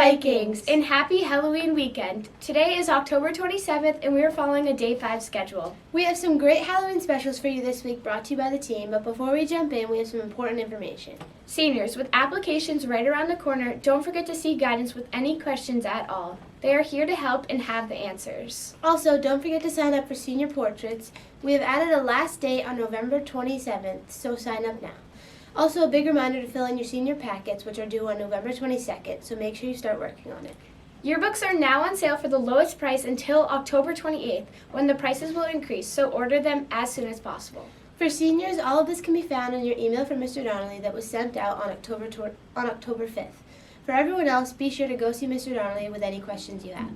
Vikings and happy Halloween weekend. Today is October 27th and we are following a Day 5 schedule. We have some great Halloween specials for you this week brought to you by the team, but before we jump in, we have some important information. Seniors, with applications right around the corner, don't forget to seek guidance with any questions at all. They are here to help and have the answers. Also, don't forget to sign up for senior portraits. We have added a last date on November 27th, so sign up now. Also, a big reminder to fill in your senior packets, which are due on November 22nd, so make sure you start working on it. Yearbooks are now on sale for the lowest price until October 28th, when the prices will increase, so order them as soon as possible. For seniors, all of this can be found in your email from Mr. Donnelly that was sent out on October 5th. For everyone else, be sure to go see Mr. Donnelly with any questions you have.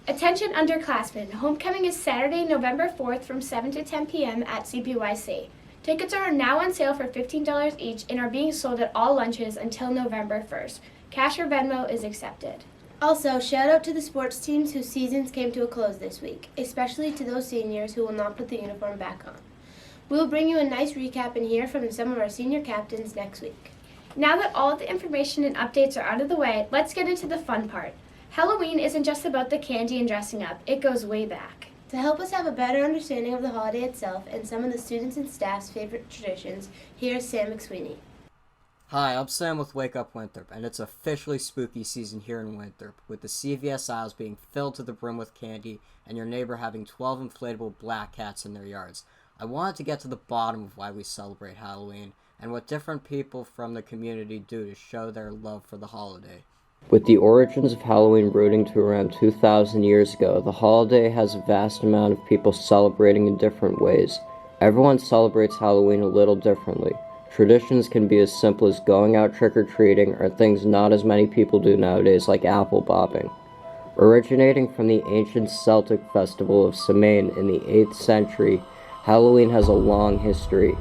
Attention underclassmen, homecoming is Saturday, November 4th from 7 to 10 p.m. at CPYC. Tickets are now on sale for $15 each and are being sold at all lunches until November 1st. Cash or Venmo is accepted. Also, shout out to the sports teams whose seasons came to a close this week, especially to those seniors who will not put the uniform back on. We will bring you a nice recap and hear from some of our senior captains next week. Now that all of the information and updates are out of the way, let's get into the fun part. Halloween isn't just about the candy and dressing up, it goes way back. To help us have a better understanding of the holiday itself and some of the students and staff's favorite traditions, here's Sam McSweeney. Hi, I'm Sam with Wake Up Winthrop, and it's officially spooky season here in Winthrop, with the CVS aisles being filled to the brim with candy and your neighbor having 12 inflatable black cats in their yards. I wanted to get to the bottom of why we celebrate Halloween and what different people from the community do to show their love for the holiday. With the origins of Halloween rooting to around 2,000 years ago, the holiday has a vast amount of people celebrating in different ways. Everyone celebrates Halloween a little differently. Traditions can be as simple as going out trick-or-treating or things not as many people do nowadays like apple bobbing. Originating from the ancient Celtic festival of Samhain in the 8th century, Halloween has a long history.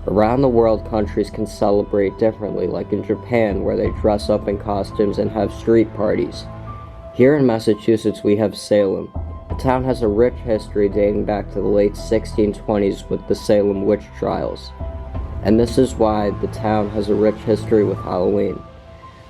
Around the world, countries can celebrate differently, like in Japan, where they dress up in costumes and have street parties. Here in Massachusetts, we have Salem. The town has a rich history dating back to the late 1620s with the Salem witch trials. And this is why the town has a rich history with Halloween.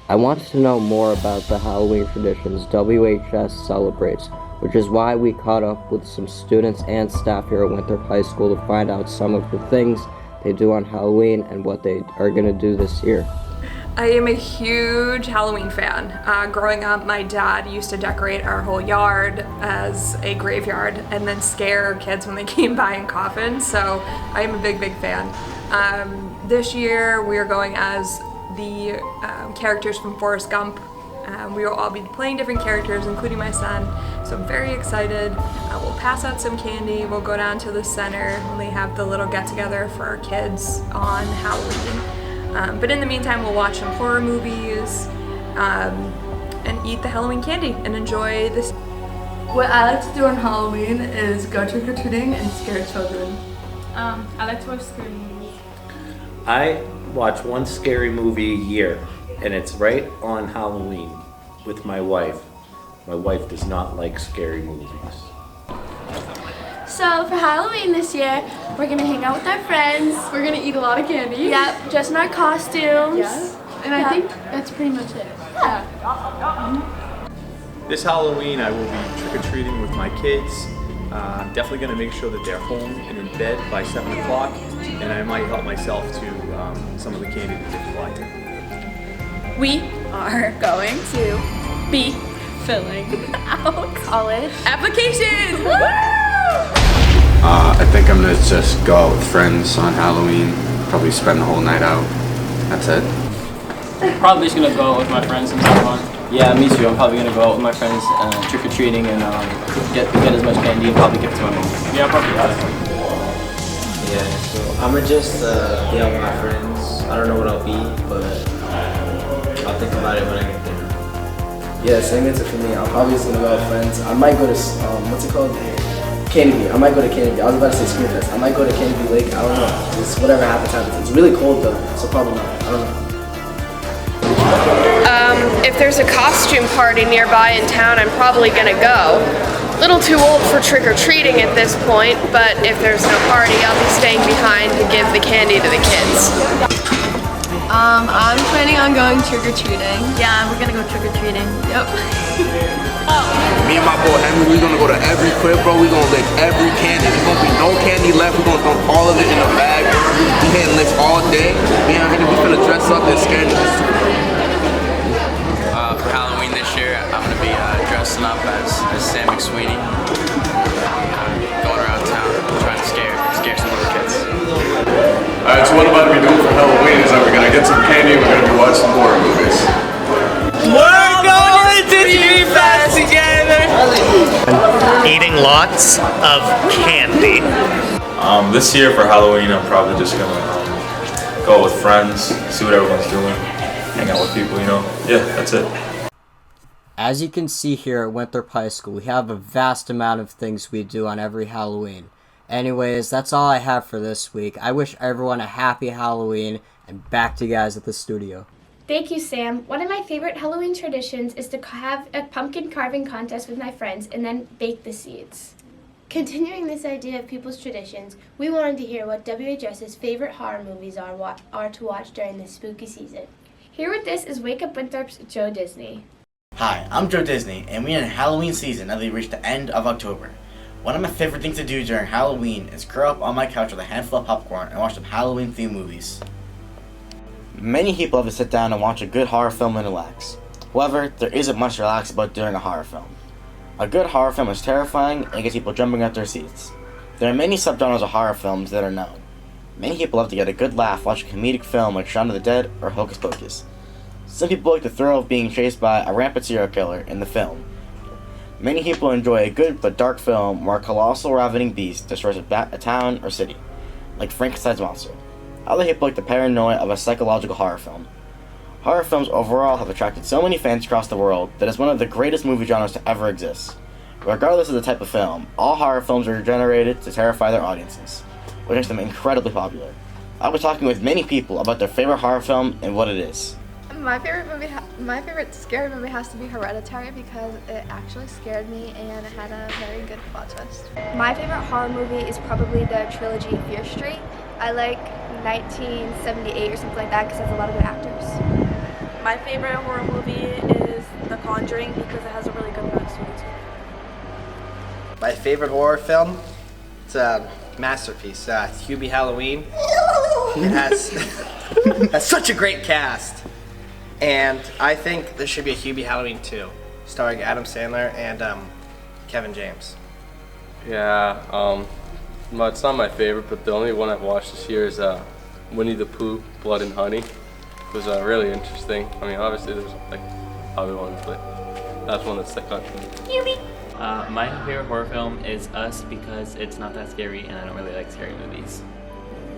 I wanted to know more about the Halloween traditions WHS celebrates, which is why we caught up with some students and staff here at Winthrop High School to find out some of the things they do on Halloween and what they are going to do this year. I am a huge Halloween fan. Growing up, my dad used to decorate our whole yard as a graveyard and then scare kids when they came by in coffins, so I am a big fan. This year we are going as the characters from Forrest Gump. We will all be playing different characters, including my son, so I'm very excited. We'll pass out some candy, we'll go down to the center when they have the little get-together for our kids on Halloween. But in the meantime, we'll watch some horror movies and eat the Halloween candy and enjoy this. What I like to do on Halloween is go trick-or-treating and scare children. I like to watch scary movies. I watch one scary movie a year, and it's right on Halloween with my wife. My wife does not like scary movies. So for Halloween this year, we're gonna hang out with our friends. We're gonna eat a lot of candy. Yep, dress in our costumes. Yes. And I think that's pretty much it. This Halloween I will be trick-or-treating with my kids. I'm definitely going to make sure that they're home and in bed by 7 o'clock, and I might help myself to some of the candy that they fly to. We are going to be filling out college applications. Woo! I think I'm gonna just go out with friends on Halloween, probably spend the whole night out. That's it. Probably just gonna go out with my friends and have fun. Yeah, me too. I'm probably gonna go out with my friends trick-or-treating and get as much candy and probably give it to my mom. Yeah, probably. Yeah, so I'm gonna just be out with my friends. I don't know what I'll be, but I'll think about it when I get there. Yeah, same answer for me. I'm probably just gonna go out with friends. I might go to what's it called? Canopy. I might go to Canopy. I was about to say Scream Fest. I might go to Canopy Lake. I don't know. Just whatever happens. It's really cold though, so probably not. I don't know. If there's a costume party nearby in town, I'm probably gonna go. Little too old for trick-or-treating at this point, but if there's no party, I'll be staying behind to give the candy to the kids. I'm planning on going trick-or-treating. Yeah, we're gonna go trick-or-treating. Yep. Me and my boy Henry, we're gonna go to every crib, bro. We're gonna lick every candy. There's gonna be no candy left. We're gonna dump all of it in a bag. We hitting licks all day. Me and Henry, we're gonna dress up and scare niggas too. For Halloween this year, I'm gonna be dressing up as Sam McSweeney. Going around town trying to scare some little kids. Alright, so what I'm about to be doing for Halloween is that we're gonna get some candy and we're gonna be watching some horror movies. We're going to TV Fest together! Eating lots of candy. This year for Halloween, I'm probably just gonna go out with friends, see what everyone's doing, hang out with people, you know. Yeah, that's it. As you can see here at Winthrop High School, we have a vast amount of things we do on every Halloween. Anyways, that's all I have for this week. I wish everyone a happy Halloween, and back to you guys at the studio. Thank you, Sam. One of my favorite Halloween traditions is to have a pumpkin carving contest with my friends and then bake the seeds. Continuing this idea of people's traditions, we wanted to hear what WHS's favorite horror movies are to watch during this spooky season. Here with this is Wake Up Winthrop's Joe Disney. Hi, I'm Joe Disney, and we're in Halloween season as we reach the end of October. One of my favorite things to do during Halloween is curl up on my couch with a handful of popcorn and watch some Halloween-themed movies. Many people love to sit down and watch a good horror film and relax. However, there isn't much to relax about during a horror film. A good horror film is terrifying and gets people jumping out their seats. There are many subgenres of horror films that are known. Many people love to get a good laugh watching a comedic film like Shaun of the Dead or Hocus Pocus. Some people like the thrill of being chased by a rampant serial killer in the film. Many people enjoy a good but dark film where a colossal ravening beast destroys a town or city, like Frankenstein's monster. Other people like the paranoia of a psychological horror film. Horror films overall have attracted so many fans across the world that it's one of the greatest movie genres to ever exist. Regardless of the type of film, all horror films are generated to terrify their audiences, which makes them incredibly popular. I was talking with many people about their favorite horror film and what it is. My favorite scary movie has to be Hereditary because it actually scared me and it had a very good plot twist. My favorite horror movie is probably the trilogy Fear Street. I like 1978 or something like that because it has a lot of good actors. My favorite horror movie is The Conjuring because it has a really good backstory to it. My favorite horror film? It's a masterpiece. Hubie Halloween. It has such a great cast. And I think there should be a Hubie Halloween 2, starring Adam Sandler and Kevin James. Yeah, well, it's not my favorite, but the only one I've watched this year is Winnie the Pooh, Blood and Honey. It was really interesting. I mean, obviously there's like other ones, but that's one that stuck out to me. My favorite horror film is Us because it's not that scary and I don't really like scary movies.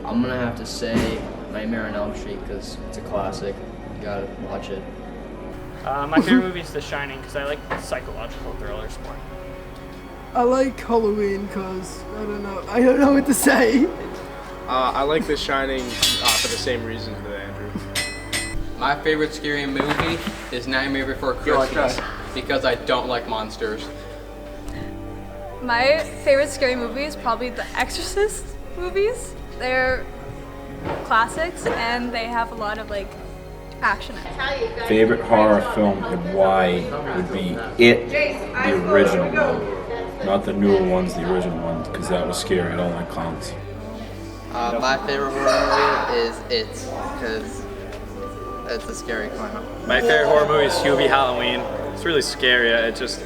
I'm gonna have to say Nightmare on Elm Street because it's a classic. You gotta watch it. My favorite movie is The Shining because I like psychological thrillers more. I like Halloween because I don't know what to say. I like The Shining for the same reasons that Andrew. My favorite scary movie is Nightmare Before Christmas because I don't like monsters. My favorite scary movie is probably the Exorcist movies. They're classics and they have a lot of like action in it. Favorite horror film and why would be It, the original one. Not the newer ones, the original one, because that was scary. I don't like clowns. My favorite horror movie is It, because it's a scary clown. My favorite horror movie is Hubie Halloween. It's really scary. It's just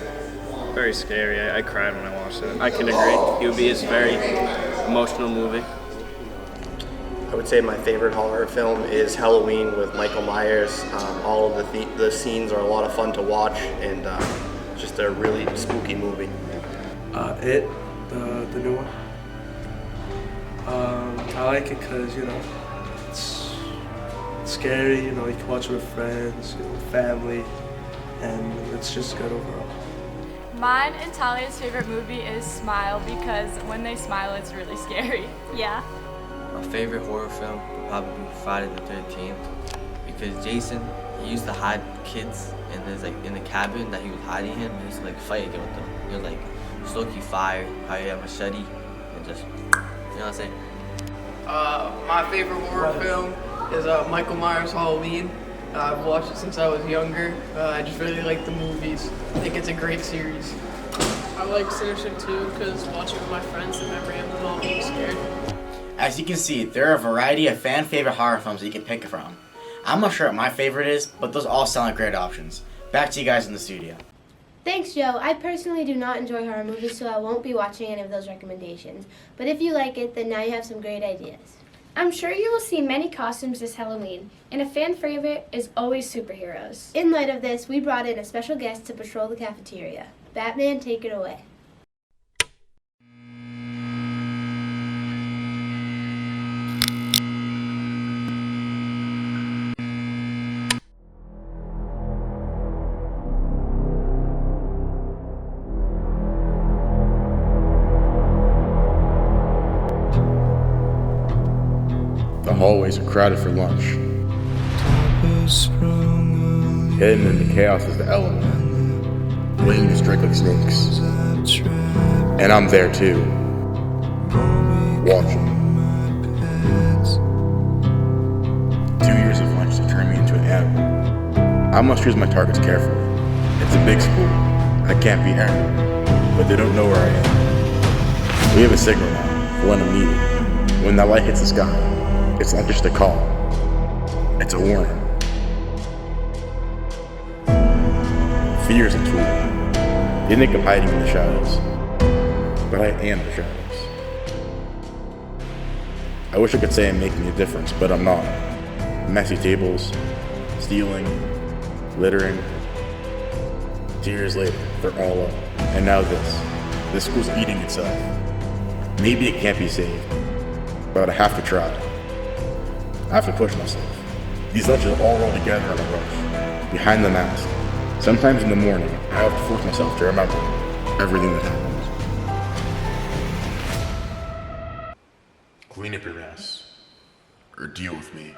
very scary. I cried when I watched it. I can agree. Hubie is a very emotional movie. I would say my favorite horror film is Halloween with Michael Myers. All of the scenes are a lot of fun to watch and just a really spooky movie. It, the new one. I like it because, it's scary, you can watch it with friends, family, and it's just good overall. Mine and Talia's favorite movie is Smile because when they smile it's really scary. Yeah. My favorite horror film would probably be Friday the 13th because Jason, he used to hide kids in the cabin that he was hiding in. He used to fight again with them. He was stoke you fire, probably a machete, and just, you know what I'm saying? My favorite horror film is Michael Myers' Halloween. I've watched it since I was younger. I just really like the movies. I think it's a great series. I like Sinister too because watching with my friends, the memory of them all being scared. As you can see, there are a variety of fan favorite horror films that you can pick from. I'm not sure what my favorite is, but those all sound like great options. Back to you guys in the studio. Thanks, Joe. I personally do not enjoy horror movies, so I won't be watching any of those recommendations. But if you like it, then now you have some great ideas. I'm sure you will see many costumes this Halloween, and a fan favorite is always superheroes. In light of this, we brought in a special guest to patrol the cafeteria. Batman, take it away. The hallways are crowded for lunch. Hidden in the chaos is the element, waiting to strike like snakes. And I'm there too, watching. 2 years of lunch have turned me into an animal. I must choose my targets carefully. It's a big school, I can't be arrogant, but they don't know where I am. We have a signal now for when I'm needed. When that light hits the sky, it's not just a call, it's a warning. Fear is a tool. They think I'm hiding in the shadows, but I am the shadows. I wish I could say I'm making a difference, but I'm not. Messy tables, stealing, littering. 2 years later, they're all up. And now this. This school's eating itself. Maybe it can't be saved, but I have to try. I have to push myself. These lunches all roll together on a rush, behind the mask. Sometimes in the morning, I have to force myself to remember everything that happened. Clean up your mess, or deal with me.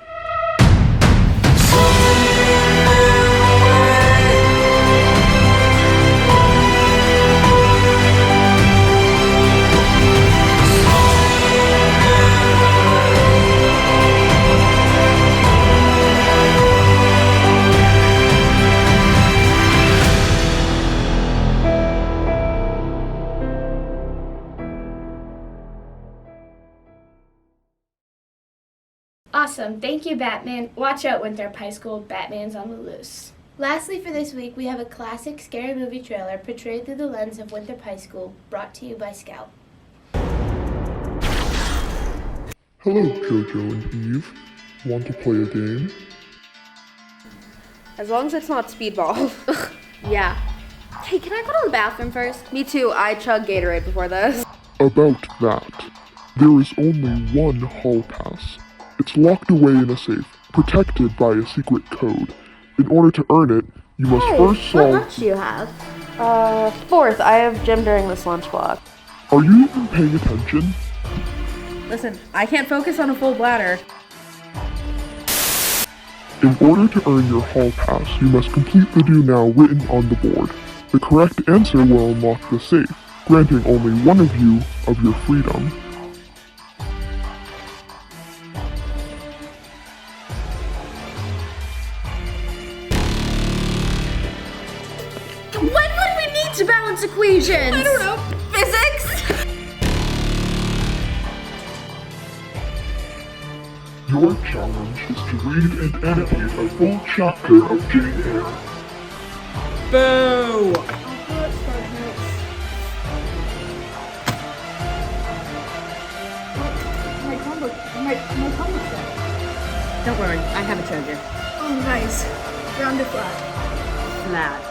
Awesome. Thank you, Batman. Watch out, Winthrop High School. Batman's on the loose. Lastly, for this week, we have a classic scary movie trailer portrayed through the lens of Winthrop High School, brought to you by Scout. Hello, Jojo and Eve. Want to play a game? As long as it's not speedball. Yeah. Hey, can I go to the bathroom first? Me too. I chugged Gatorade before this. About that, there is only one hall pass. It's locked away in a safe, protected by a secret code. In order to earn it, you must first solve... What lunch do you have? Fourth. I have gym during this lunch block. Are you even paying attention? Listen, I can't focus on a full bladder. In order to earn your hall pass, you must complete the do now written on the board. The correct answer will unlock the safe, granting only one of you of your freedom. When would we need to balance equations? I don't know. Physics? Your challenge is to read and annotate a full chapter of Jane Eyre. Boo! My combo's set. Don't worry, I have a charger. Oh, nice. Grounded flat. Flat.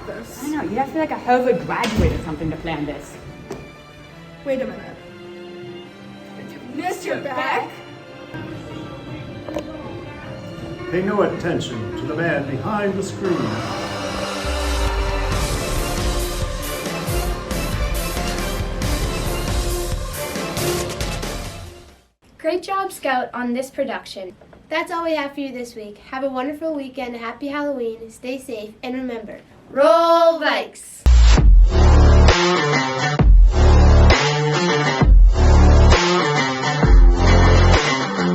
This. I know, you'd have to be like a Harvard graduate or something to plan this. Wait a minute. Mr. Back? Pay no attention to the man behind the screen. Great job, Scout, on this production. That's all we have for you this week. Have a wonderful weekend, happy Halloween, stay safe, and remember, roll Vikes!